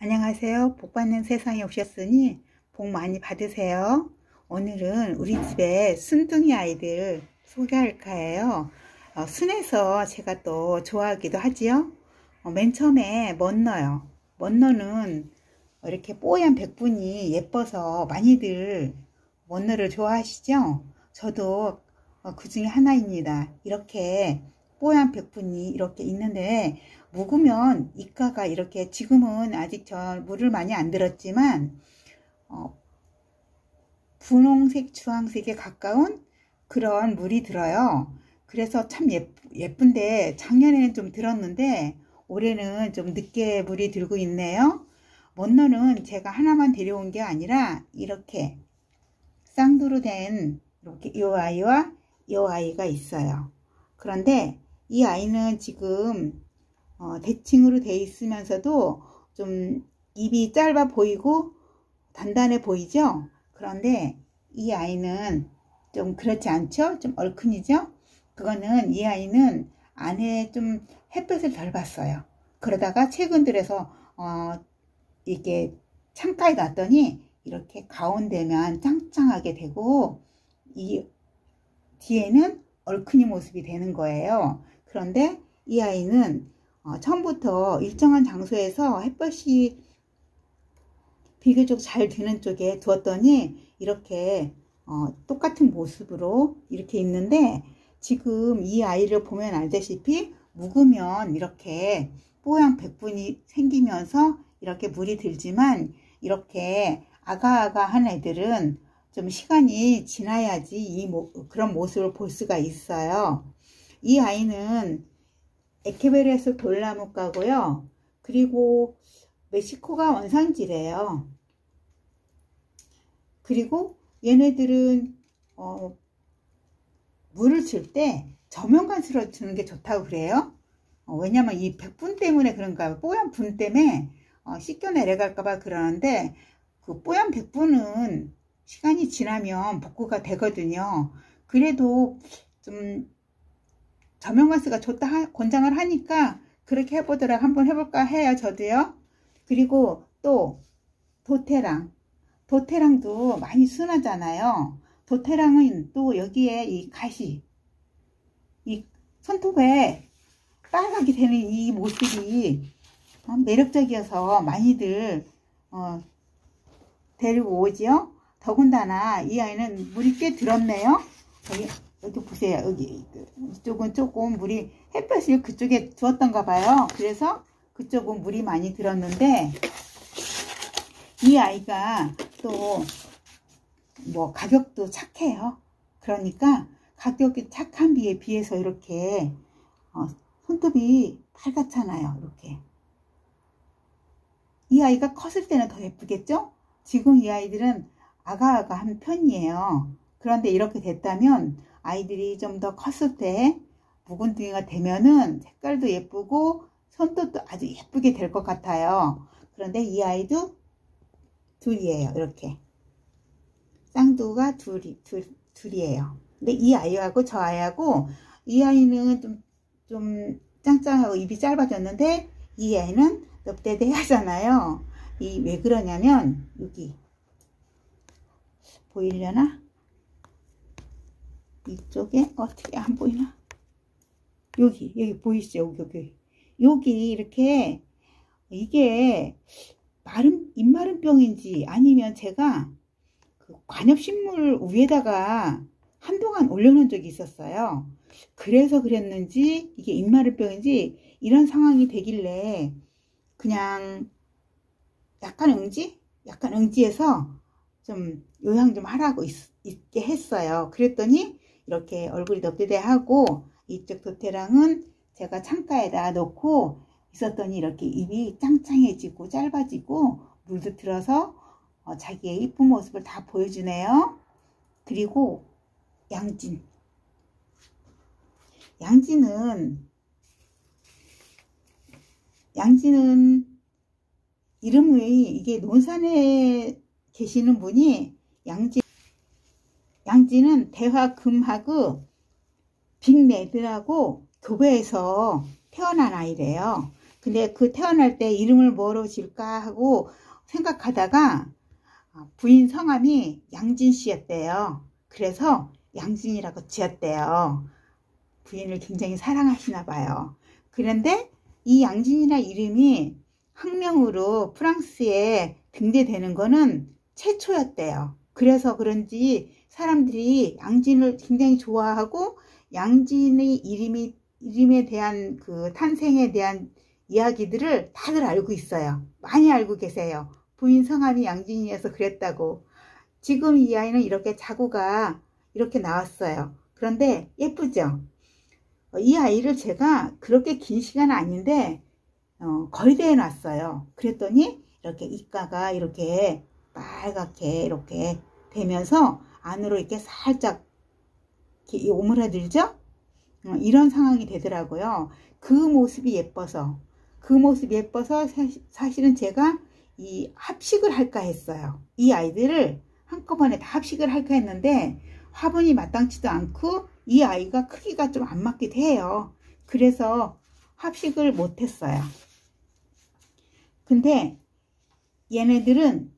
안녕하세요. 복 받는 세상에 오셨으니 복 많이 받으세요. 오늘은 우리 집에 순둥이 아이들 소개할까 해요. 순해서 제가 또 좋아하기도 하지요. 맨 처음에 먼너요. 먼너는 이렇게 뽀얀 백분이 예뻐서 많이들 먼너를 좋아하시죠? 저도 그 중에 하나입니다. 이렇게 뽀얀 백분이 이렇게 있는데 묵으면 이가가 이렇게 지금은 아직 저 물을 많이 안 들었지만 분홍색 주황색에 가까운 그런 물이 들어요. 그래서 참 예쁜데 작년에는 좀 들었는데 올해는 좀 늦게 물이 들고 있네요. 먼너는 제가 하나만 데려온 게 아니라 이렇게 쌍두로 된 이렇게 이 아이와 이 아이가 있어요. 그런데 이 아이는 지금 대칭으로 돼 있으면서도 좀 입이 짧아 보이고 단단해 보이죠? 그런데 이 아이는 좀 그렇지 않죠? 좀 얼큰이죠? 그거는 이 아이는 안에 좀 햇볕을 덜 봤어요. 그러다가 최근 들어서 이렇게 창가에 놨더니 이렇게 가운데만 짱짱하게 되고 이 뒤에는 얼큰이 모습이 되는 거예요. 그런데 이 아이는 처음부터 일정한 장소에서 햇볕이 비교적 잘 드는 쪽에 두었더니 이렇게 똑같은 모습으로 이렇게 있는데 지금 이 아이를 보면 알다시피 묵으면 이렇게 뽀얀 백분이 생기면서 이렇게 물이 들지만 이렇게 아가아가한 애들은 좀 시간이 지나야지 그런 모습을 볼 수가 있어요. 이 아이는 에케베레스 돌나무가고요. 그리고 멕시코가 원산지래요. 그리고 얘네들은 물을 줄 때 저면관수로 주는 게 좋다고 그래요. 왜냐면 이 백분 때문에 그런가, 뽀얀 분 때문에 씻겨 내려갈까봐 그러는데 그 뽀얀 백분은 시간이 지나면 복구가 되거든요. 그래도 좀 저면관수가 좋다 권장을 하니까 그렇게 해보도록 한번 해볼까 해요. 저도요. 그리고 또 도테랑도 많이 순하잖아요. 도테랑은 또 여기에 이 가시, 이 손톱에 빨갛게 되는 이 모습이 매력적이어서 많이들 데리고 오지요. 더군다나 이 아이는 물이 꽤 들었네요. 여기 보세요. 여기 이쪽은 조금 물이 햇볕을 그쪽에 두었던가 봐요. 그래서 그쪽은 물이 많이 들었는데 이 아이가 또 뭐 가격도 착해요. 그러니까 가격이 착한 비에 비해서 이렇게 손톱이 빨갛잖아요. 이렇게 이 아이가 컸을 때는 더 예쁘겠죠? 지금 이 아이들은 아가아가한 편이에요. 그런데 이렇게 됐다면 아이들이 좀 더 컸을 때 묵은둥이가 되면은 색깔도 예쁘고 손톱도 아주 예쁘게 될 것 같아요. 그런데 이 아이도 둘이에요. 이렇게 쌍두가 둘이에요. 근데 이 아이하고 저 아이하고 이 아이는 좀 짱짱하고 입이 짧아졌는데 이 아이는 넙대대 하잖아요. 왜 그러냐면 여기 보이려나? 이쪽에 어떻게 안 보이나? 여기 보이시죠? 여기 이렇게 이게 입마름병인지 아니면 제가 그 관엽식물 위에다가 한동안 올려놓은 적이 있었어요. 그래서 그랬는지 이게 입마름병인지 이런 상황이 되길래 그냥 약간 응지해서 좀 요양 좀 하라고 있게 했어요. 그랬더니 이렇게 얼굴이 넙대대하고 이쪽 도테랑은 제가 창가에다 놓고 있었더니 이렇게 입이 짱짱해지고 짧아지고 물도 들어서 자기의 이쁜 모습을 다 보여주네요. 그리고 양지는 이름이 이게 논산에 계시는 분이 양지는 대화금하고 빅레드라고 교배에서 태어난 아이래요. 근데 그 태어날 때 이름을 뭐로 지을까 하고 생각하다가 부인 성함이 양진 씨였대요. 그래서 양진이라고 지었대요. 부인을 굉장히 사랑하시나 봐요. 그런데 이 양진이라 이름이 학명으로 프랑스에 등재되는 거는 최초였대요. 그래서 그런지 사람들이 양진을 굉장히 좋아하고 양진의 이름에 대한 그 탄생에 대한 이야기들을 다들 알고 있어요. 많이 알고 계세요. 부인 성함이 양진이어서 그랬다고. 지금 이 아이는 이렇게 자구가 이렇게 나왔어요. 그런데 예쁘죠? 이 아이를 제가 그렇게 긴 시간은 아닌데 거리대에 놨어요. 그랬더니 이렇게 입가가 이렇게 빨갛게 이렇게 되면서 안으로 이렇게 살짝 이렇게 오므라들죠? 이런 상황이 되더라고요. 그 모습이 예뻐서 사실은 제가 이 합식을 할까 했어요. 이 아이들을 한꺼번에 다 합식을 할까 했는데 화분이 마땅치도 않고 이 아이가 크기가 좀 안 맞기도 해요. 그래서 합식을 못했어요. 근데 얘네들은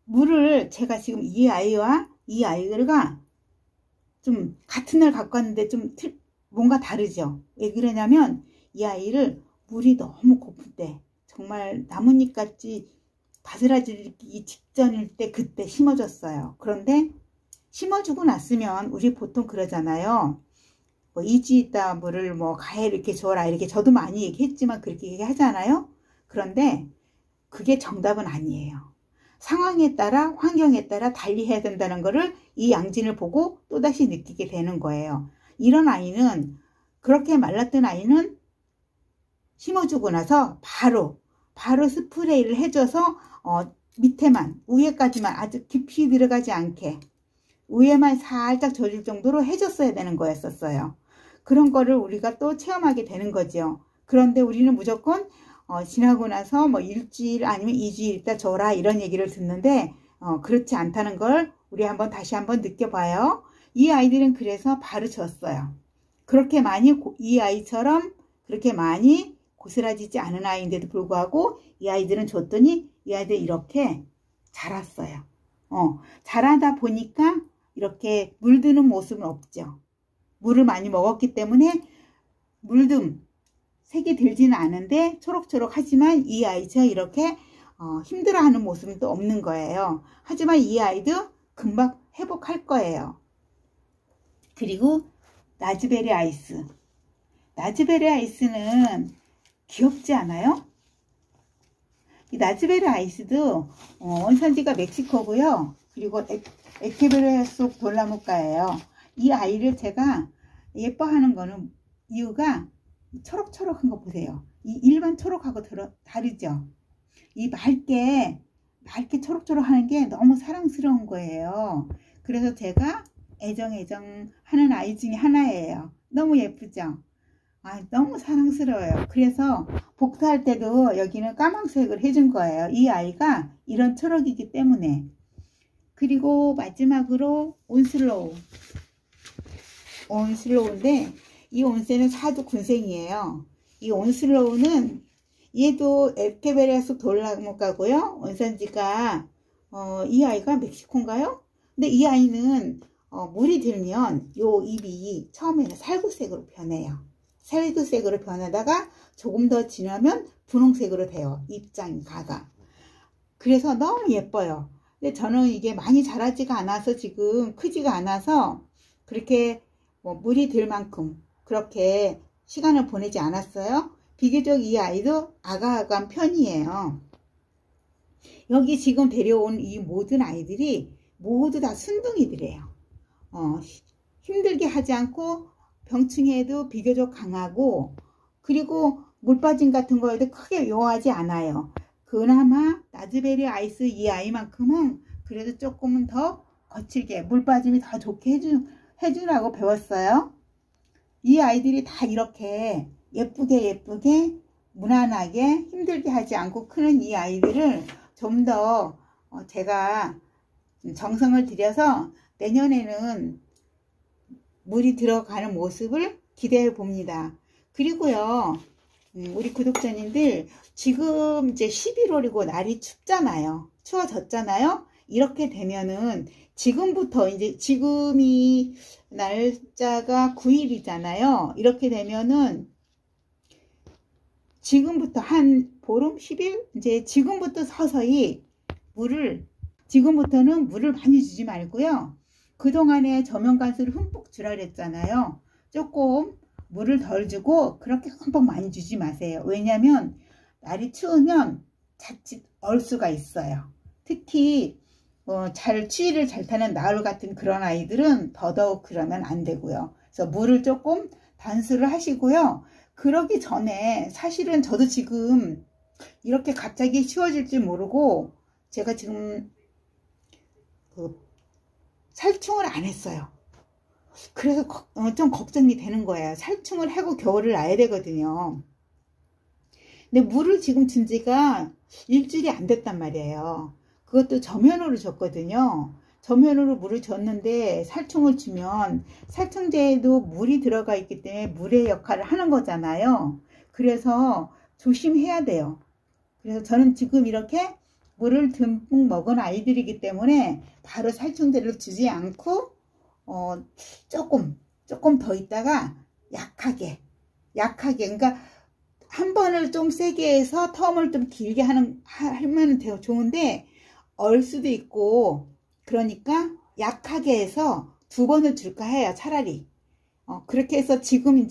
물을 제가 지금 이 아이와 이 아이가 좀 같은 날 갖고 왔는데 좀 뭔가 다르죠. 왜 그러냐면 이 아이를 물이 너무 고플 때 정말 나뭇잎같이 바스라지기 직전일 때 그때 심어줬어요. 그런데 심어주고 났으면 우리 보통 그러잖아요. 뭐 이지 있다 물을 뭐 가해 이렇게 줘라 이렇게 저도 많이 얘기했지만 그렇게 얘기하잖아요. 그런데 그게 정답은 아니에요. 상황에 따라 환경에 따라 달리 해야 된다는 거를 이 양진을 보고 또다시 느끼게 되는 거예요. 이런 아이는 그렇게 말랐던 아이는 심어주고 나서 바로 스프레이를 해줘서 밑에만 위에까지만 아주 깊이 들어가지 않게 위에만 살짝 젖을 정도로 해줬어야 되는 거였었어요. 그런 거를 우리가 또 체험하게 되는 거죠. 그런데 우리는 무조건 지나고 나서 뭐 일주일 아니면 2주일 있다 줘라 이런 얘기를 듣는데 그렇지 않다는 걸 우리 다시 한번 느껴봐요. 이 아이들은 그래서 바로 줬어요. 그렇게 많이 이 아이처럼 그렇게 많이 고스라지지 않은 아이인데도 불구하고 이 아이들은 줬더니 이 아이들 이렇게 자랐어요. 자라다 보니까 이렇게 물드는 모습은 없죠. 물을 많이 먹었기 때문에 색이 들지는 않은데 초록초록 하지만 이 아이처럼 이렇게 힘들어하는 모습은 또 없는 거예요. 하지만 이 아이도 금방 회복할 거예요. 그리고 라즈베리 아이스. 라즈베리 아이스는 귀엽지 않아요? 이 라즈베리 아이스도 원산지가 멕시코고요. 그리고 에케베리아 속 돌나무과예요. 이 아이를 제가 예뻐하는 거는 이유가 초록초록한 거 보세요. 이 일반 초록하고 다르죠. 이 맑게 초록초록 하는 게 너무 사랑스러운 거예요. 그래서 제가 애정 하는 아이 중에 하나예요. 너무 예쁘죠? 너무 사랑스러워요. 그래서 복사할 때도 여기는 까만색을 해준 거예요. 이 아이가 이런 초록이기 때문에. 그리고 마지막으로 온슬로우인데 이 온세는 사두 군생이에요. 이 온슬로우는 얘도 에케베리아 속 돌나무과고요. 원산지가 이 아이가 멕시코인가요? 근데 이 아이는 물이 들면 요 잎이 처음에는 살구색으로 변해요. 살구색으로 변하다가 조금 더 지나면 분홍색으로 돼요. 잎장 가가. 그래서 너무 예뻐요. 근데 저는 이게 많이 자라지가 않아서 지금 크지가 않아서 그렇게 물이 들 만큼 그렇게 시간을 보내지 않았어요. 비교적 이 아이도 아가아가한 편이에요. 여기 지금 데려온 이 모든 아이들이 모두 다 순둥이들이에요. 힘들게 하지 않고 병충해에도 비교적 강하고 그리고 물빠짐 같은 거에도 크게 요하지 않아요. 그나마 라즈베리 아이스 이 아이만큼은 그래도 조금은 더 거칠게 물빠짐이 더 좋게 해주라고 배웠어요. 이 아이들이 다 이렇게 예쁘게 무난하게 힘들게 하지 않고 크는 이 아이들을 좀 더 제가 정성을 들여서 내년에는 물이 들어가는 모습을 기대해 봅니다. 그리고요 우리 구독자님들 지금 이제 11월이고 날이 춥잖아요. 추워졌잖아요. 이렇게 되면은 지금부터 이제 지금이 날짜가 9일이잖아요. 이렇게 되면은 지금부터 한 보름 10일 이제 지금부터 서서히 지금부터는 물을 많이 주지 말고요. 그동안에 저면간수를 흠뻑 주라 그랬잖아요. 조금 물을 덜 주고 그렇게 흠뻑 많이 주지 마세요. 왜냐면 날이 추우면 자칫 얼 수가 있어요. 특히 추위를 잘 타는 나을 같은 그런 아이들은 더더욱 그러면 안 되고요. 그래서 물을 조금 단수를 하시고요. 그러기 전에 사실은 저도 지금 이렇게 갑자기 추워질 줄 모르고 제가 지금 살충을 안 했어요. 그래서 좀 걱정이 되는 거예요. 살충을 하고 겨울을 놔야 되거든요. 근데 물을 지금 준 지가 일주일이 안 됐단 말이에요. 그것도 저면으로 줬거든요. 저면으로 물을 줬는데 살충을 주면 살충제에도 물이 들어가 있기 때문에 물의 역할을 하는 거잖아요. 그래서 조심해야 돼요. 그래서 저는 지금 이렇게 물을 듬뿍 먹은 아이들이기 때문에 바로 살충제를 주지 않고 조금 더 있다가 약하게 그러니까 한 번을 좀 세게 해서 텀을 좀 길게 하면 돼요. 좋은데 얼 수도 있고 그러니까 약하게 해서 2번을 줄까 해요. 차라리 그렇게 해서 지금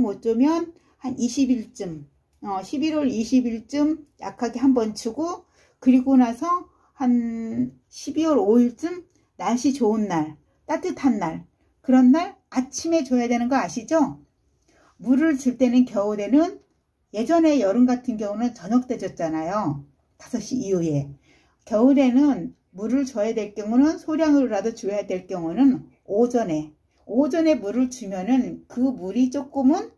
못 주면 한 20일쯤 11월 20일쯤 약하게 한번 주고 그리고 나서 한 12월 5일쯤 날씨 좋은 날 따뜻한 날 그런 날 아침에 줘야 되는 거 아시죠? 물을 줄 때는 겨울에는 예전에 여름 같은 경우는 저녁 때 줬잖아요. 5시 이후에. 겨울에는 물을 줘야 될 경우는 소량으로라도 줘야 될 경우는 오전에 물을 주면은 그 물이 조금은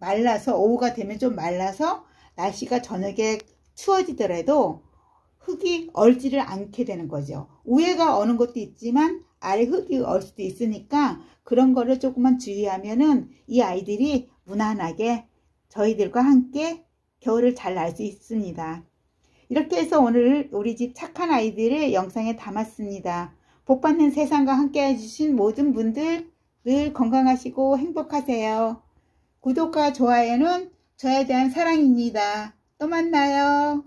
말라서 오후가 되면 좀 말라서 날씨가 저녁에 추워지더라도 흙이 얼지를 않게 되는 거죠. 위에가 어는 것도 있지만 아래 흙이 얼 수도 있으니까 그런 거를 조금만 주의하면은 이 아이들이 무난하게 저희들과 함께 겨울을 잘 날 수 있습니다. 이렇게 해서 오늘 우리 집 착한 아이들을 영상에 담았습니다. 복받는 세상과 함께 해주신 모든 분들 늘 건강하시고 행복하세요. 구독과 좋아요는 저에 대한 사랑입니다. 또 만나요.